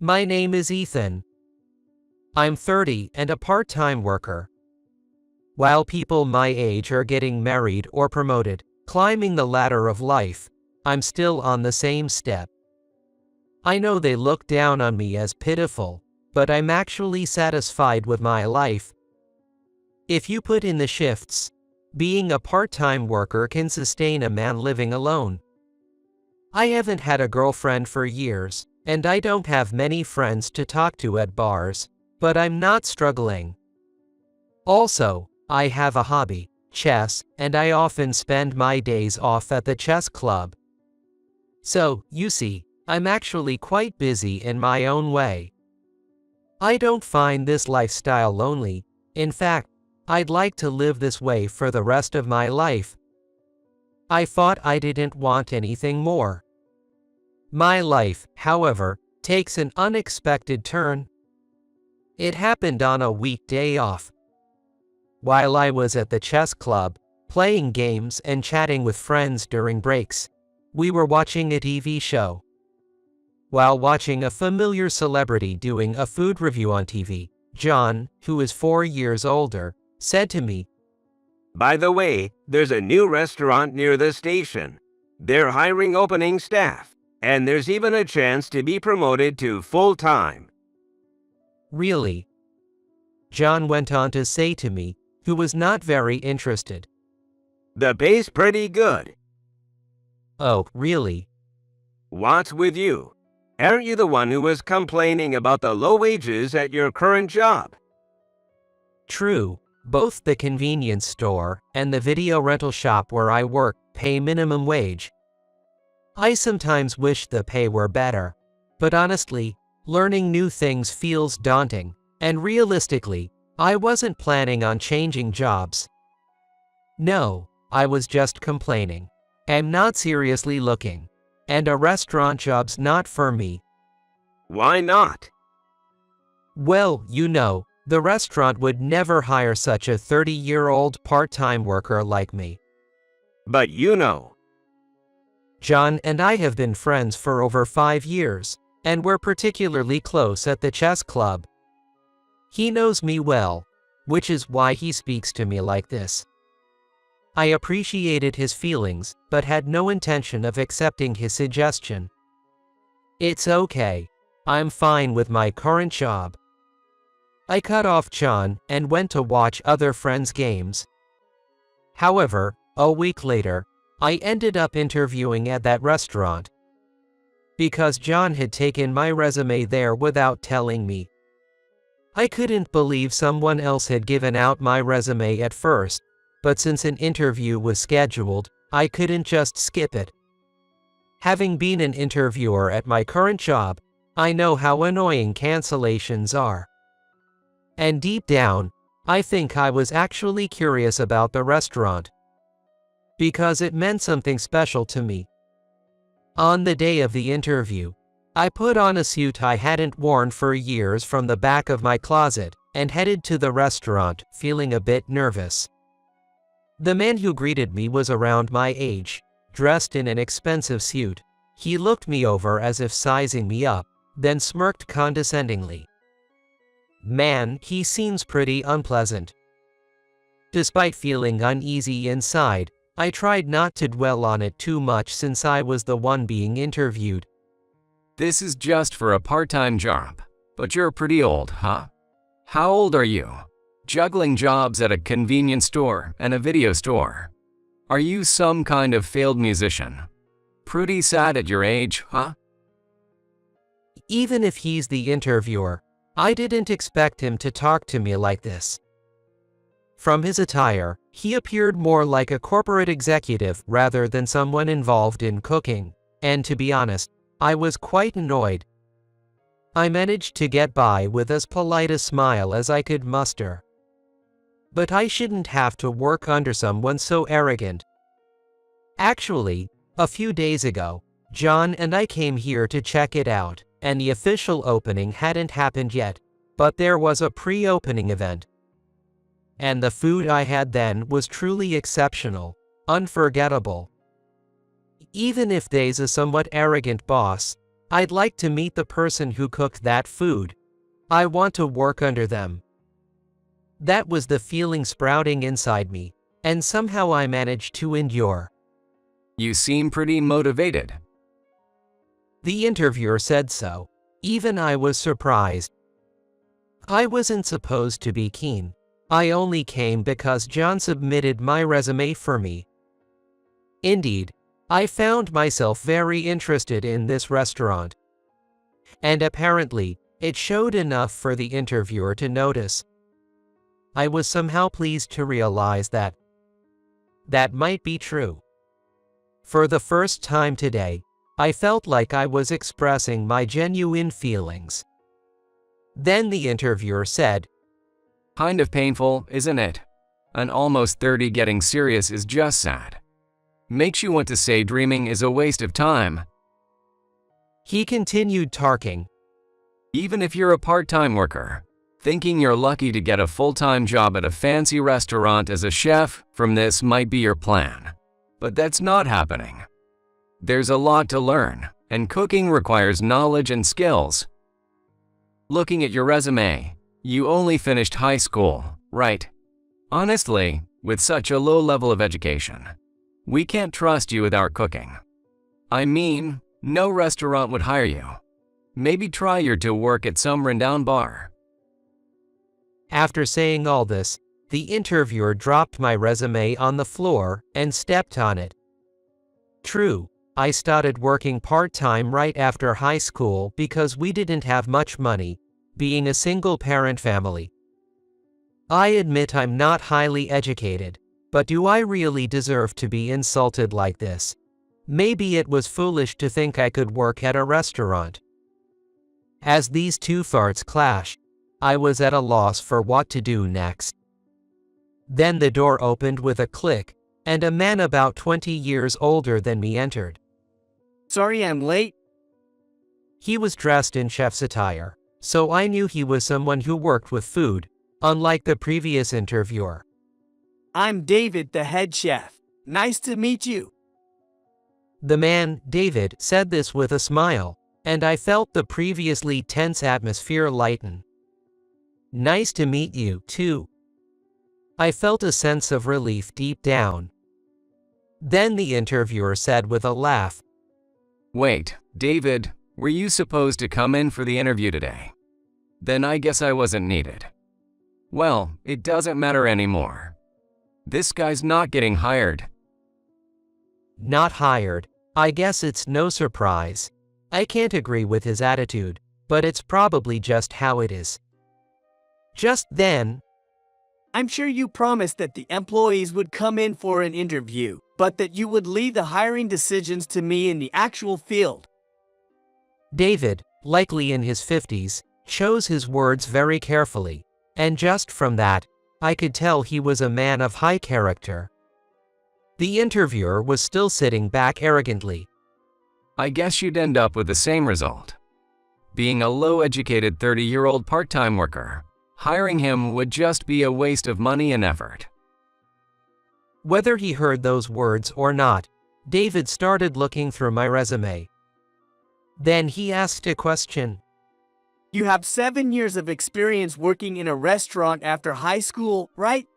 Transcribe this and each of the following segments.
My name is Ethan. I'm 30 and a part-time worker. While people my age are getting married or promoted, climbing the ladder of life, I'm still on the same step. I know they look down on me as pitiful, but I'm actually satisfied with my life. If you put in the shifts, being a part-time worker can sustain a man living alone. I haven't had a girlfriend for years, and I don't have many friends to talk to at bars, but I'm not struggling. Also, I have a hobby, chess, and I often spend my days off at the chess club. So, you see, I'm actually quite busy in my own way. I don't find this lifestyle lonely. In fact, I'd like to live this way for the rest of my life. I thought I didn't want anything more. My life, however, takes an unexpected turn. It happened on a weekday off. While I was at the chess club, playing games and chatting with friends during breaks, we were watching a TV show. While watching a familiar celebrity doing a food review on TV, John, who is 4 years older, said to me, "By the way, there's a new restaurant near the station. They're hiring opening staff, and there's even a chance to be promoted to full-time." "Really?" John went on to say to me, who was not very interested. "The pay's pretty good." "Oh, really?" "What's with you? Aren't you the one who was complaining about the low wages at your current job?" "True. Both the convenience store and the video rental shop where I work pay minimum wage. I sometimes wish the pay were better, but honestly, learning new things feels daunting, and realistically, I wasn't planning on changing jobs. No, I was just complaining. I'm not seriously looking, and a restaurant job's not for me." "Why not?" "Well, you know, the restaurant would never hire such a 30-year-old part-time worker like me." "But you know." "John and I have been friends for over 5 years, and we're particularly close at the chess club. He knows me well, which is why he speaks to me like this." I appreciated his feelings, but had no intention of accepting his suggestion. "It's okay. I'm fine with my current job." I cut off John and went to watch other friends' games. However, a week later, I ended up interviewing at that restaurant. Because John had taken my resume there without telling me. I couldn't believe someone else had given out my resume at first, but since an interview was scheduled, I couldn't just skip it. Having been an interviewer at my current job, I know how annoying cancellations are. And deep down, I think I was actually curious about the restaurant. Because it meant something special to me. On the day of the interview, I put on a suit I hadn't worn for years from the back of my closet, and headed to the restaurant, feeling a bit nervous. The man who greeted me was around my age, dressed in an expensive suit. He looked me over as if sizing me up, then smirked condescendingly. Man, he seems pretty unpleasant. Despite feeling uneasy inside, I tried not to dwell on it too much since I was the one being interviewed. "This is just for a part-time job, but you're pretty old, huh? How old are you? Juggling jobs at a convenience store and a video store. Are you some kind of failed musician? Pretty sad at your age, huh?" Even if he's the interviewer, I didn't expect him to talk to me like this. From his attire, he appeared more like a corporate executive rather than someone involved in cooking, and to be honest, I was quite annoyed. I managed to get by with as polite a smile as I could muster. But I shouldn't have to work under someone so arrogant. Actually, a few days ago, John and I came here to check it out, and the official opening hadn't happened yet, but there was a pre-opening event. And the food I had then was truly exceptional, unforgettable. Even if there's a somewhat arrogant boss, I'd like to meet the person who cooked that food. I want to work under them. That was the feeling sprouting inside me, and somehow I managed to endure. You seem pretty motivated. The interviewer said so. Even I was surprised. I wasn't supposed to be keen. I only came because John submitted my resume for me. Indeed, I found myself very interested in this restaurant. And apparently, it showed enough for the interviewer to notice. I was somehow pleased to realize that might be true. For the first time today, I felt like I was expressing my genuine feelings. Then the interviewer said, Kind of painful, isn't it? An almost 30 getting serious is just sad. Makes you want to say dreaming is a waste of time. He continued talking. Even if you're a part-time worker, thinking you're lucky to get a full-time job at a fancy restaurant as a chef from this might be your plan. But that's not happening. There's a lot to learn, and cooking requires knowledge and skills. Looking at your resume, you only finished high school, right? Honestly, with such a low level of education, we can't trust you with our cooking. I mean, no restaurant would hire you. Maybe try to work at some renowned bar. After saying all this, the interviewer dropped my resume on the floor and stepped on it. True, I started working part-time right after high school because we didn't have much money, being a single-parent family. I admit I'm not highly educated, but do I really deserve to be insulted like this? Maybe it was foolish to think I could work at a restaurant. As these two thoughts clashed, I was at a loss for what to do next. Then the door opened with a click, and a man about 20 years older than me entered. Sorry I'm late. He was dressed in chef's attire, so I knew he was someone who worked with food, unlike the previous interviewer. I'm David, the head chef. Nice to meet you. The man, David, said this with a smile, and I felt the previously tense atmosphere lighten. Nice to meet you, too. I felt a sense of relief deep down. Then the interviewer said with a laugh, Wait, David, were you supposed to come in for the interview today? Then I guess I wasn't needed. Well, it doesn't matter anymore. This guy's not getting hired. Not hired? I guess it's no surprise. I can't agree with his attitude, but it's probably just how it is. Just then, I'm sure you promised that the employees would come in for an interview, but that you would leave the hiring decisions to me in the actual field. David, likely in his 50s, chose his words very carefully, and just from that, I could tell he was a man of high character. The interviewer was still sitting back arrogantly. I guess you'd end up with the same result. Being a low-educated 30-year-old part-time worker, hiring him would just be a waste of money and effort. Whether he heard those words or not, David started looking through my resume. Then he asked a question. You have 7 years of experience working in a restaurant after high school, right?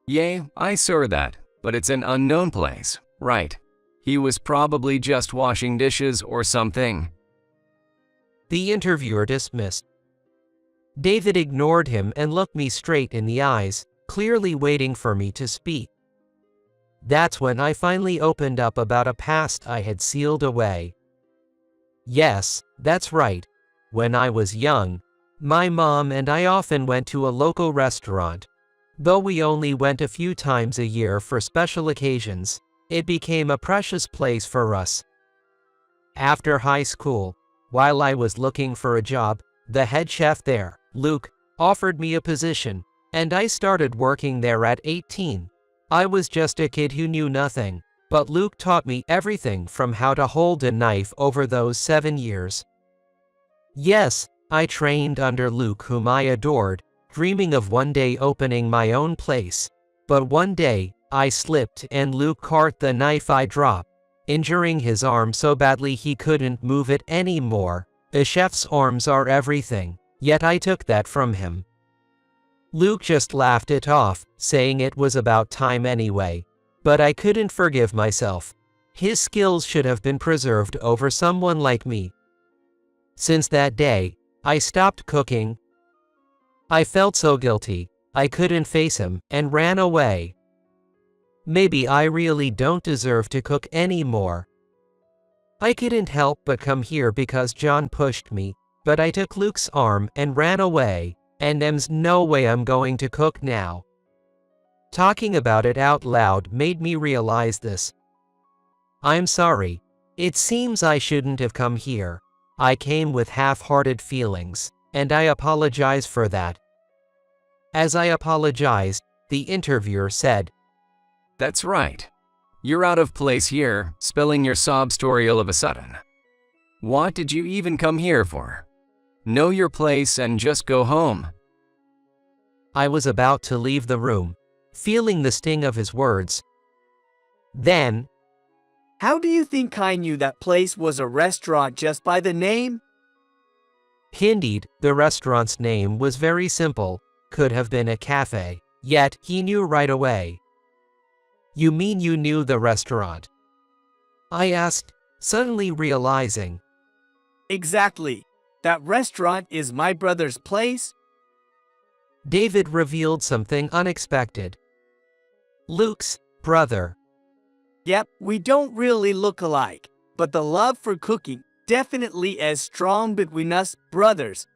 Yay, I saw that, but it's an unknown place, right? He was probably just washing dishes or something. The interviewer dismissed. David ignored him and looked me straight in the eyes, clearly waiting for me to speak. That's when I finally opened up about a past I had sealed away. Yes, that's right. When I was young, my mom and I often went to a local restaurant. Though we only went a few times a year for special occasions, it became a precious place for us. After high school, while I was looking for a job, the head chef there, Luke, offered me a position, and I started working there at 18. I was just a kid who knew nothing, but Luke taught me everything from how to hold a knife over those 7 years. Yes, I trained under Luke, whom I adored, dreaming of one day opening my own place. But one day, I slipped and Luke caught the knife I dropped, injuring his arm so badly he couldn't move it anymore. A chef's arms are everything, yet I took that from him. Luke just laughed it off, saying it was about time anyway. But I couldn't forgive myself. His skills should have been preserved over someone like me. Since that day, I stopped cooking. I felt so guilty, I couldn't face him, and ran away. Maybe I really don't deserve to cook anymore. I couldn't help but come here because John pushed me, but I took Luke's arm and ran away, and there's no way I'm going to cook now. Talking about it out loud made me realize this. I'm sorry. It seems I shouldn't have come here. I came with half-hearted feelings, and I apologize for that. As I apologized, the interviewer said, That's right. You're out of place here, spilling your sob story all of a sudden. What did you even come here for? Know your place and just go home. I was about to leave the room, feeling the sting of his words. Then, How do you think I knew that place was a restaurant just by the name? indeed, the restaurant's name was very simple, could have been a cafe, yet he knew right away. You mean you knew the restaurant? I asked, suddenly realizing. Exactly. That restaurant is my brother's place. David revealed something unexpected. Luke's brother. Yep, we don't really look alike, but the love for cooking definitely as strong between us brothers.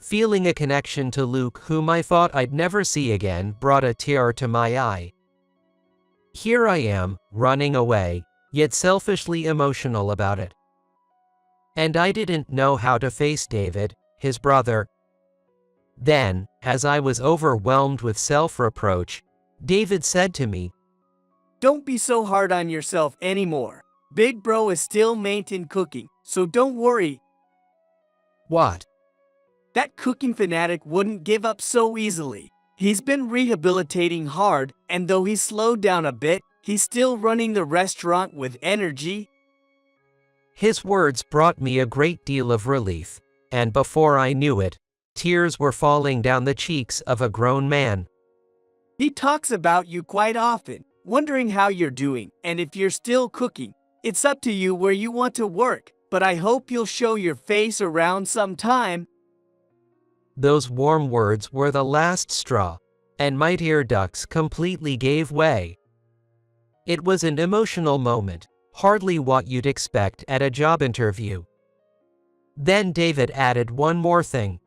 Feeling a connection to Luke, whom I thought I'd never see again, brought a tear to my eye. Here I am, running away, yet selfishly emotional about it. And I didn't know how to face David, his brother. Then, as I was overwhelmed with self-reproach, David said to me, Don't be so hard on yourself anymore. Big bro is still maintaining cooking, so don't worry. What? That cooking fanatic wouldn't give up so easily. He's been rehabilitating hard, and though he's slowed down a bit, he's still running the restaurant with energy. His words brought me a great deal of relief, and before I knew it, tears were falling down the cheeks of a grown man. He talks about you quite often, wondering how you're doing, and if you're still cooking. It's up to you where you want to work, but I hope you'll show your face around sometime. Those warm words were the last straw, and my tear ducts completely gave way. It was an emotional moment, hardly what you'd expect at a job interview. Then David added one more thing.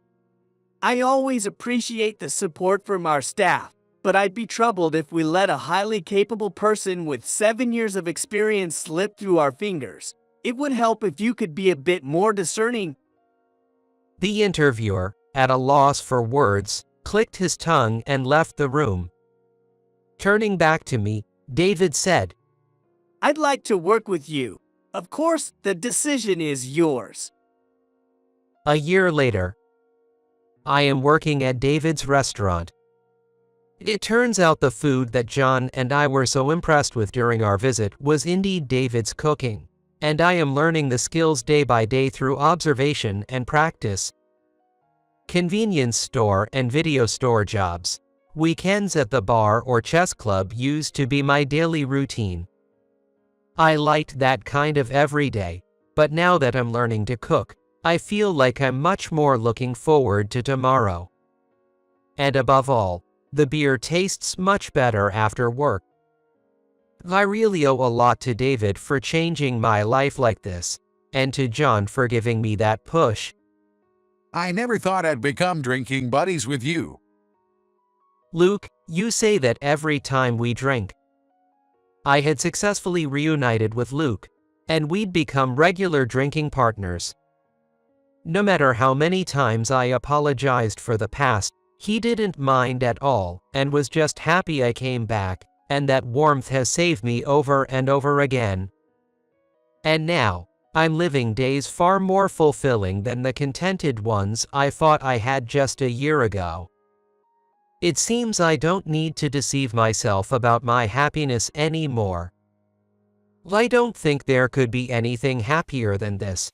I always appreciate the support from our staff, but I'd be troubled if we let a highly capable person with 7 years of experience slip through our fingers. It would help if you could be a bit more discerning. The interviewer, at a loss for words, clicked his tongue and left the room. Turning back to me, David said, I'd like to work with you. Of course, the decision is yours. A year later, I am working at David's restaurant. It turns out the food that John and I were so impressed with during our visit was indeed David's cooking, and I am learning the skills day by day through observation and practice. Convenience store and video store jobs. Weekends at the bar or chess club used to be my daily routine. I liked that kind of everyday, but now that I'm learning to cook, I feel like I'm much more looking forward to tomorrow. And above all, the beer tastes much better after work. I really owe a lot to David for changing my life like this, and to John for giving me that push. I never thought I'd become drinking buddies with you. Luke, you say that every time we drink. I had successfully reunited with Luke, and we'd become regular drinking partners. No matter how many times I apologized for the past, he didn't mind at all, and was just happy I came back, and that warmth has saved me over and over again. And now, I'm living days far more fulfilling than the contented ones I thought I had just a year ago. It seems I don't need to deceive myself about my happiness anymore. I don't think there could be anything happier than this.